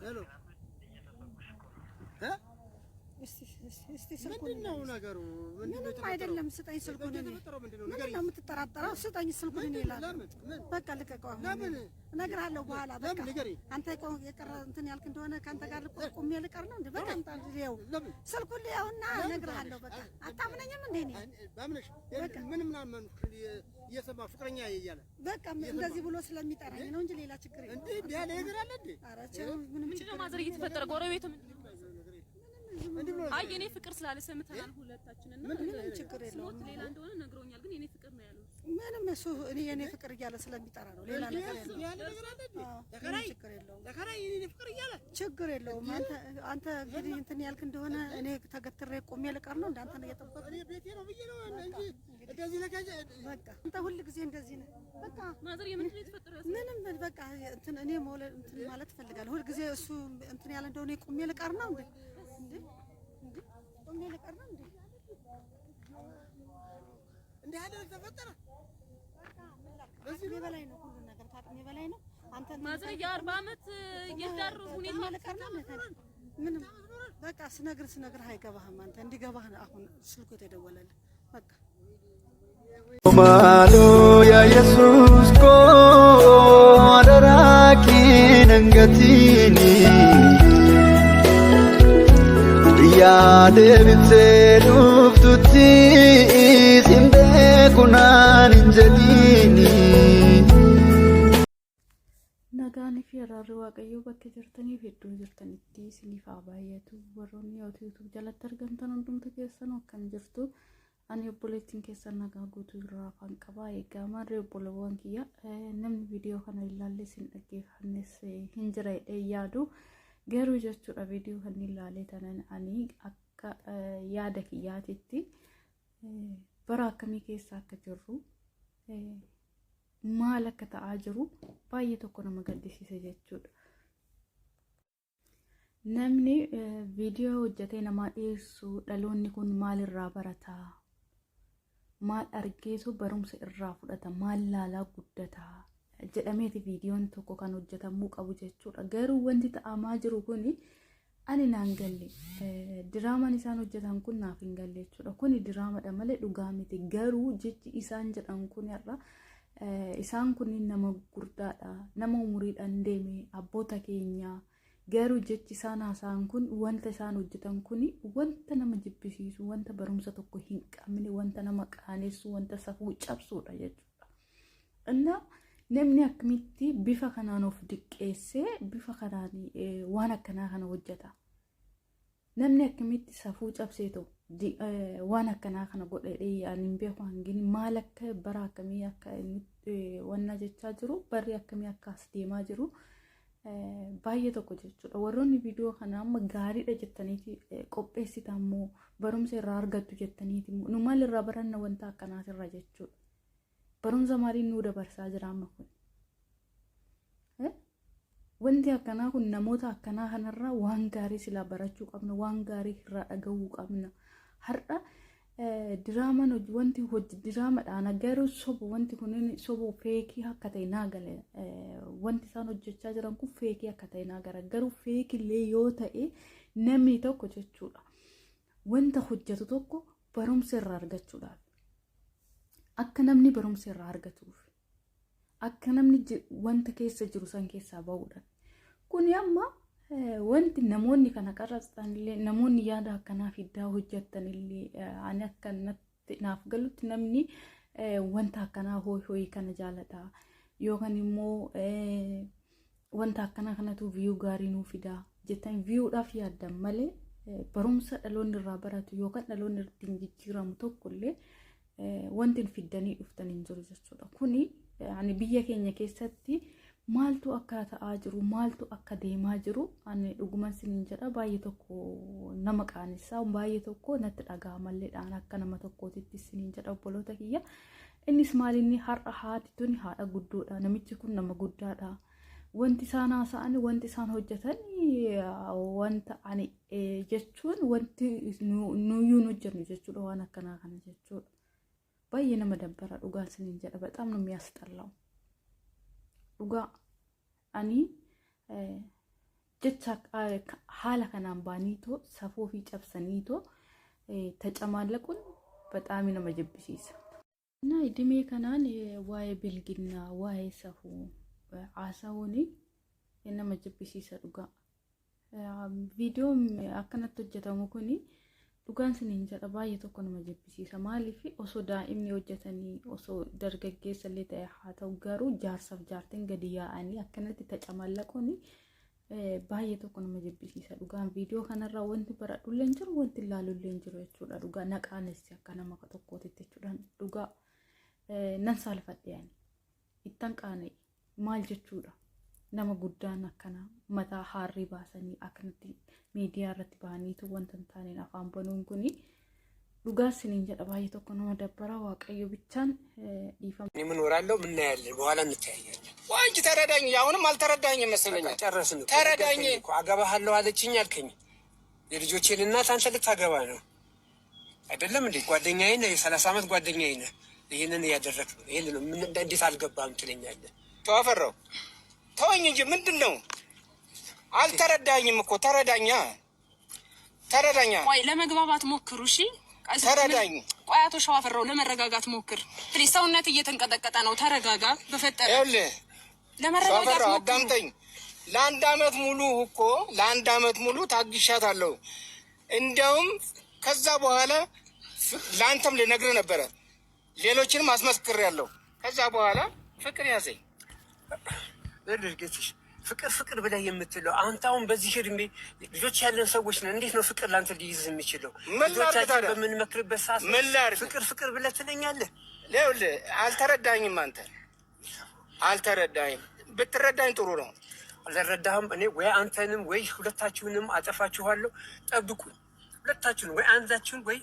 الو ها እስቲ ስልኩን ምንድነው ነገሩ? ምንም አይደለም። ስጠኝ ስልኩን። ምንድነው የምትጠራጠረው? ስጠኝ ስልኩን ይላል። በቃ ልቀቀው። ለምን እነግርሃለሁ በኋላ። በቃ አንተ የቀረ እንትን ያልክ እንደሆነ ካንተ ጋር ቆሜ ልቀር ነው እንዴ? በቃ እንጣልየው ስልኩን ሊያውና እነግርሃለሁ። በቃ አታምነኝም እንዴ? እኔ ባምነሽ ምን ምናምን እየሰማ ፍቅረኛ እያለ በቃ እንደዚህ ብሎ ስለሚጠራኝ ነው እንጂ ሌላ ችግር የለም። እንዴ ያለ ነገር አለ እንዴ? ኧረ ምንም ችግር ማዘር እየተፈጠረ ጎረቤቱ አይ የኔ ፍቅር ስላለ ሰምተናል ሁለታችንና ምንም ችግር የለውም። ሌላ እንደሆነ ነግሮኛል፣ ግን የኔ ፍቅር ነው ያለው። ምንም እሱ እኔ የኔ ፍቅር እያለ ስለሚጠራ ነው። ሌላ ነገር የለውም። ችግር የለውም። ለከራይ የኔ ፍቅር እያለ ችግር የለውም። አንተ እንግዲህ እንትን ያልክ እንደሆነ እኔ ተገትሬ ቆሜ ልቀር ነው እንዳንተ ነው እየጠበቅኩ። እኔ ቤቴ ነው ብዬ ነው እንጂ እንደዚህ ለካጀ በቃ አንተ ሁሉ ጊዜ እንደዚህ ነው። በቃ ማዘር የምንድን ነው የተፈጠረው? ምንም በቃ እንትን እኔ መውለድ እንትን ማለት እፈልጋለሁ። ሁሉ ጊዜ እሱ እንትን ያለ እንደሆነ ቆሜ ልቀር ነው እንዴ? ቆሜ ልቀር ነው እንዴ? እንዴ አይደል ተፈጠረ? በዚህ በላይ ነው ሁሉ ነገር ታጥሜ በላይ ነው። አንተ ማዘር የ40 ዓመት የዳር ሁኔታ ልቀር ነው ምንም በቃ ስነግር አይገባህም። አንተ እንዲገባህ አሁን ስልኩ የተደወለልህ በቃ ማሎ ያ ኢየሱስ ኮ አደራኪ ነንገቲኒ yaade bitseeduuf tutti isin beekunaan hin jedhiini. Nagaanii fi araarri waaqayyoo bakka jirtaniif iddoo jirtanitti isiniif haa baay'atu. Warroonni YouTube jalatti argamtan hundumtu keessan akkam jirtu. Ani obboleettiin keessan nagaa guutuu irraa afaan qabaa. Egaa maarree obbolawwan kiyya namni viidiyoo kana ilaalle isin dhaggeeffannes hin jira jedhee yaadu. Garuu jechuudha viidiyoo kan ilaalee tanan ani akka yaada kiyyaatitti bara akkamii keessa akka jirru maal akka ta'aa jiru baay'ee tokko nama gaddisiisa jechuudha. Namni viidiyoo hojjetee namaa dhiyeessu dhaloonni kun maalirraa barata? Maal argeetu barumsa irraa fudhata? Maal laalaa guddata? jedhameeti viidiyoon tokko kan hojjetamuu qabu jechuudha. Garuu wanti ta'amaa jiru kuni ani naan galle diraamaan isaan hojjetan kun naaf hin galle jechuudha. Kuni diraamadha malee dhugaa miti. Garuu jechi isaan jedhan kun irra isaan kun nama gurdaadha, nama umuriidhaan deeme abboota keenya. Garuu jechi isaan haasa'an kun wanta isaan hojjetan kun wanta nama jibbisiisu, wanta barumsa tokko hin qabne, wanta nama qaanessu, wanta safuu cabsuudha jechuudha. Innaa namni akkamitti bifa kanaan of diqqeessee bifa kanaan waan akkanaa kana hojjeta? Namni akkamitti safuu cabseetu waan akkanaa kana godhee yaaniin beeku hangin maal akka bara akkamii akka wanna jechaa jiru barri akkamii akka as deemaa jiru baay'ee tokko jechuudha. Warroonni viidiyoo kana amma gaariidha jettaniiti qopheessitan immoo barumsa irraa argattu jettaniiti nu maal irraa baranna wanta akkanaatirra jechuudha. barumsa maaliin nu dabarsaa jira amma kun? Wanti akkanaa kun namoota akkanaa kanarraa waan gaarii sila barachuu qabna, waan gaarii irraa dhagahuu qabna. Har'a diraamaan wanti hojii diraamaadhaan garuu soba wanti kunin soba feekii akka ta'e naa gale wanti isaan hojjechaa jiran kun feekii akka ta'e naa gara garuu feekillee yoo ta'e namni tokko jechuudha wanta hojjetu tokko barumsa irraa argachuudhaaf akka namni barumsa irraa argatuuf akka namni wanta keessa jiru san keessaa ba'uudhaan kun amma wanti namoonni kana qarrastan illee namoonni yaada akkanaa fiddaa hojjetan illee ani akkanatti naaf galutti namni wanta akkanaa hooyi kana jaalata yookaan immoo wanta akkanaa kanatu view gaarii nuu fidaa jettan viewdhaaf yaaddan malee barumsa dhaloonni irraa baratu yookaan dhaloonni ittiin jijjiiramu tokko illee wanti fiddanii dhuftan hin jiru jechuudha. Kuni ani biyya keenya keessatti maaltu akka ta'aa jiru maaltu akka deemaa jiru ani dhuguman sinin jedha baay'ee tokko nama qaanessa baay'ee tokko natti dhaga'amalleedhaan akka nama tokkootitti sinin jedha obboloota kiyya. Innis maalinni har'a haati tuni haadha guddoodha, namichi kun nama guddaadha. Wanti isaan haasa'an wanti isaan hojjetan wanta ani jechuun wanti nuyyuu hojjennu jechuudha waan akkanaa kana jechuudha. Baay'ee nama dabbara dhugaan sinin jedha በጣም ነው የሚያስጠላው. dhugaa ani jecha haala kanaan baaniitoo safuu fi cabsaniitoo tacamallaquun በጣም nama jibbisiisa. እና እድሜ kanaan waa'ee bilginnaa waa'ee safuu haasa'uun nama jibbisiisa dhugaa. Viidiyoon akkanatti hojjetamu kuni dhugaan siniin jedha baay'ee tokko nama jibbisiisa. Maaliif osoo daa'imni hojjetanii osoo dargaggeessa illee ta'e haa ta'u garuu jaarsaaf jaartiin gadi yaa'anii akkanatti tacamallaquun baay'ee tokko nama jibbisiisa dhugaan. Viidiyoo kanarraa wanti baradhullee hin jiru wanti ilaalullee hin jiru jechuudha dhugaa. Naqaanessi akka nama tokkootitti jechuudha dhugaa. Nan saalfadheen ittan qaanee maal jechuudha nama guddaan akkana mataa haarrii baasanii akkanatti miidiyaa irratti bahaniitu wanta hin taaneen afaan banuun kuni dhugaa siniin jedha baay'ee tokko nama dabbara. waaqayyo ብቻን ይፈም እኔ ምን ወራለው ምን ያያለን በኋላ እንተያያለን። ዋንቺ ተረዳኝ። አሁንም አልተረዳኝ መሰለኝ። ጨረስን። ተረዳኝ እኮ አገባሃለሁ አለችኝ አልከኝ። የልጆቼን እናት አንተ ልታገባ ነው አይደለም እንዴ? ጓደኛዬ ነህ፣ የ30 ዓመት ጓደኛዬ ነህ። ይሄንን ያደረክ ነው። ይሄንን ምን እንዴት አልገባም ትለኛለህ? ተዋፈራው ተወኝ እንጂ ምንድነው? አልተረዳኝም እኮ ተረዳኛ። ቆይ ለመግባባት ሞክሩ እሺ። ተረዳኝ። ቆይ አቶ ሸዋፈራው ለመረጋጋት ሞክር ፕሊዝ። ሰውነት እየተንቀጠቀጠ ነው። ተረጋጋ በፈጠረ። ይኸውልህ ለመረጋጋት ሞክሩ። አዳምጠኝ። ለአንድ አመት ሙሉ ታግሻታለሁ። እንደውም ከዛ በኋላ ለአንተም ልነግርህ ነበረ፣ ሌሎችንም አስመስክሬያለሁ። ከዛ በኋላ ፍቅር ያዘኝ። ለድርገትሽ ፍቅር ብለህ የምትለው አንተ አሁን በዚህ እድሜ ልጆች ያለን ሰዎች ነን። እንዴት ነው ፍቅር ላንተ ሊይዝ የሚችለው? ልጆቻችን በምንመክርበት ሰዓት ፍቅር ብለህ ትለኛለህ? ይኸውልህ አልተረዳኝም። አንተ አልተረዳኝም። ብትረዳኝ ጥሩ ነው። አልተረዳህም። እኔ ወይ አንተንም ወይ ሁለታችሁንም አጠፋችኋለሁ። ጠብቁኝ። ሁለታችሁን ወይ አንዳችሁን ወይ